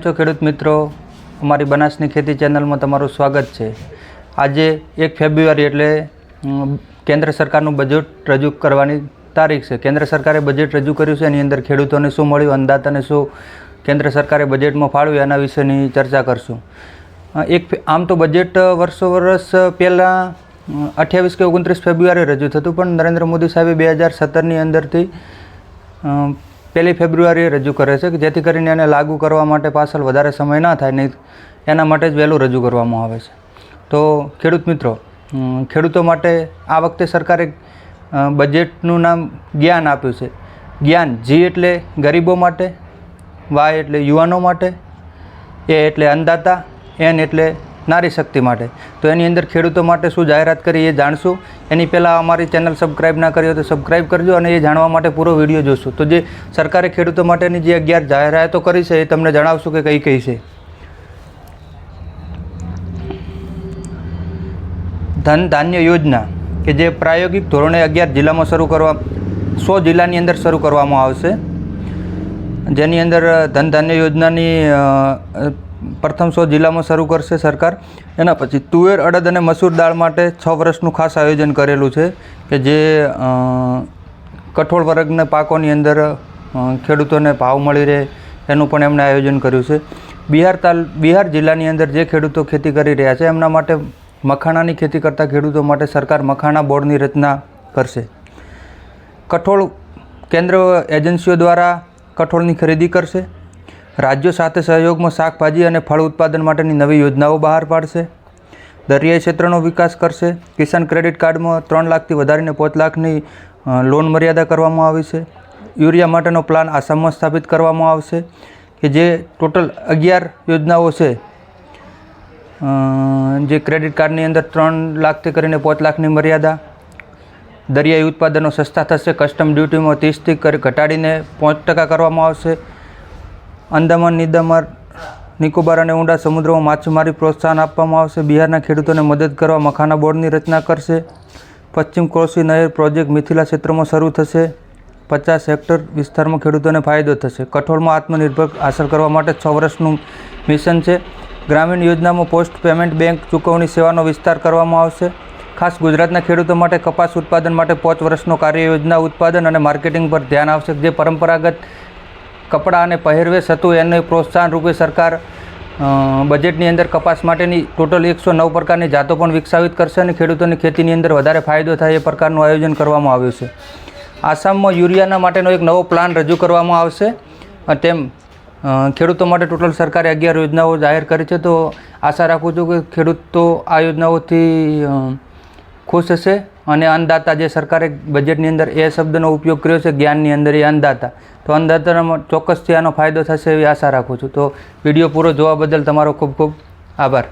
છો ખેડૂત મિત્રો? અમારી બનાસની ખેતી ચેનલમાં તમારું સ્વાગત છે। આજે 1 ફેબ્રુઆરી એટલે કેન્દ્ર સરકારનું બજેટ રજૂ કરવાની તારીખ છે। કેન્દ્ર સરકારે બજેટ રજૂ કર્યું છે, એની અંદર ખેડૂતોને શું મળ્યું, અંદાજને શું કેન્દ્ર સરકારે બજેટમાં ફાળવ્યું એના વિશેની ચર્ચા કરશું। આમ તો બજેટ વર્ષ પહેલાં 28 કે 29 ફેબ્રુઆરી રજૂ થતું, પણ નરેન્દ્ર મોદી સાહેબે 2017ની અંદરથી 1 ફેબ્રુઆરીએ રજૂ કરે છે, કે જેથી કરીને એને લાગુ કરવા માટે પાછળ વધારે સમય ના થાય, નહીં એના માટે જ વહેલું રજૂ કરવામાં આવે છે। તો ખેડૂત મિત્રો, ખેડૂતો માટે આ વખતે સરકારે બજેટનું નામ જ્ઞાન આપ્યું છે। જ્ઞાન, જી એટલે ગરીબો માટે, વાય એટલે યુવાનો માટે, એ એટલે અન્નદાતા, એન એટલે નારી શક્તિ માટે। તો એની અંદર ખેડૂતો માટે શું જાહેરાત કરી એ જાણશું। એની પહેલાં અમારી ચેનલ સબસ્ક્રાઈબ ના કરી હોય તો સબસ્ક્રાઈબ કરજો, અને એ જાણવા માટે પૂરો વિડીયો જોશું। તો જે સરકારે ખેડૂતો માટેની જે 11 જાહેરાતો કરી છે એ તમને જણાવશું કે કઈ છે। ધન ધાન્ય યોજના, કે જે પ્રાયોગિક ધોરણે 11 જિલ્લામાં શરૂ કરવા 100 જિલ્લાની અંદર શરૂ કરવામાં આવશે, જેની અંદર ધન ધાન્ય યોજનાની પ્રથમ 100 જિલ્લામાં શરૂ કરશે સરકાર। એના પછી તુવેર, અડદ અને મસૂર દાળ માટે 6 વર્ષનું ખાસ આયોજન કરેલું છે, કે જે કઠોળ વર્ગના પાકોની અંદર ખેડૂતોને ભાવ મળી રહે એનું પણ એમણે આયોજન કર્યું છે। બિહાર જિલ્લાની અંદર જે ખેડૂતો ખેતી કરી રહ્યા છે એમના માટે મખાણાની ખેતી કરતા ખેડૂતો માટે સરકાર મખાણા બોર્ડની રચના કરશે। કઠોળ કેન્દ્ર એજન્સીઓ દ્વારા કઠોળની ખરીદી કરશે। રાજ્યો સાથે સહયોગમાં શાકભાજી અને ફળ ઉત્પાદન માટેની નવી યોજનાઓ બહાર પાડશે। દરિયાઈ ક્ષેત્રનો વિકાસ કરશે। કિસાન ક્રેડિટ કાર્ડમાં 3 લાખથી વધારીને 5 લાખની લોન મર્યાદા કરવામાં આવી છે। યુરિયા માટેનો પ્લાન આસામમાં સ્થાપિત કરવામાં આવશે, કે જે ટોટલ 11 યોજનાઓ છે, જે ક્રેડિટ કાર્ડની અંદર 3 લાખથી કરીને 5 લાખની મર્યાદા। દરિયાઈ ઉત્પાદનો સસ્તા થશે। કસ્ટમ ડ્યુટીમાં 30થી ઘટાડીને 5% કરવામાં આવશે। અંદામાન, નિકોબાર અને ઊંડા સમુદ્રમાં માછીમારી પ્રોત્સાહન આપવામાં આવશે। બિહારના ખેડૂતોને મદદ કરવા મખાના બોર્ડની રચના કરશે। પશ્ચિમ કોસી નહેર પ્રોજેક્ટ મિથિલા ક્ષેત્રમાં શરૂ થશે। 50 હેક્ટર વિસ્તારમાં ખેડૂતોને ફાયદો થશે। કઠોળમાં આત્મનિર્ભર હાંસલ કરવા માટે 6 વર્ષનું મિશન છે। ગ્રામીણ યોજનામાં પોસ્ટ પેમેન્ટ બેંક ચૂકવણી સેવાનો વિસ્તાર કરવામાં આવશે। ખાસ ગુજરાતના ખેડૂતો માટે કપાસ ઉત્પાદન માટે 5 વર્ષનો કાર્ય યોજના ઉત્પાદન અને માર્કેટિંગ પર ધ્યાન આવશે। જે પરંપરાગત કપડાં અને પહેરવેશ હતું એને પ્રોત્સાહન રૂપે સરકાર બજેટની અંદર કપાસ માટેની ટોટલ 109 પ્રકારની જાતો પણ વિકસાવિત કરશે, અને ખેડૂતોની ખેતીની અંદર વધારે ફાયદો થાય એ પ્રકારનું આયોજન કરવામાં આવ્યું છે। આસામમાં યુરિયાના માટેનો એક નવો પ્લાન રજૂ કરવામાં આવશે। તેમ ખેડૂતો માટે ટોટલ સરકારે 11 યોજનાઓ જાહેર કરી છે। તો આશા રાખું છું કે ખેડૂતો આ યોજનાઓથી ખુશ હશે, અને અન્નદાતા, જે સરકારે બજેટની અંદર એ શબ્દનો ઉપયોગ કર્યો છે જ્ઞાનની અંદર, એ અન્નદાતા, તો અન્નદાતામાં ચોક્કસથી આનો ફાયદો થશે એવી આશા રાખું છું। તો વિડીયો પૂરો જોવા બદલ તમારો ખૂબ ખૂબ આભાર।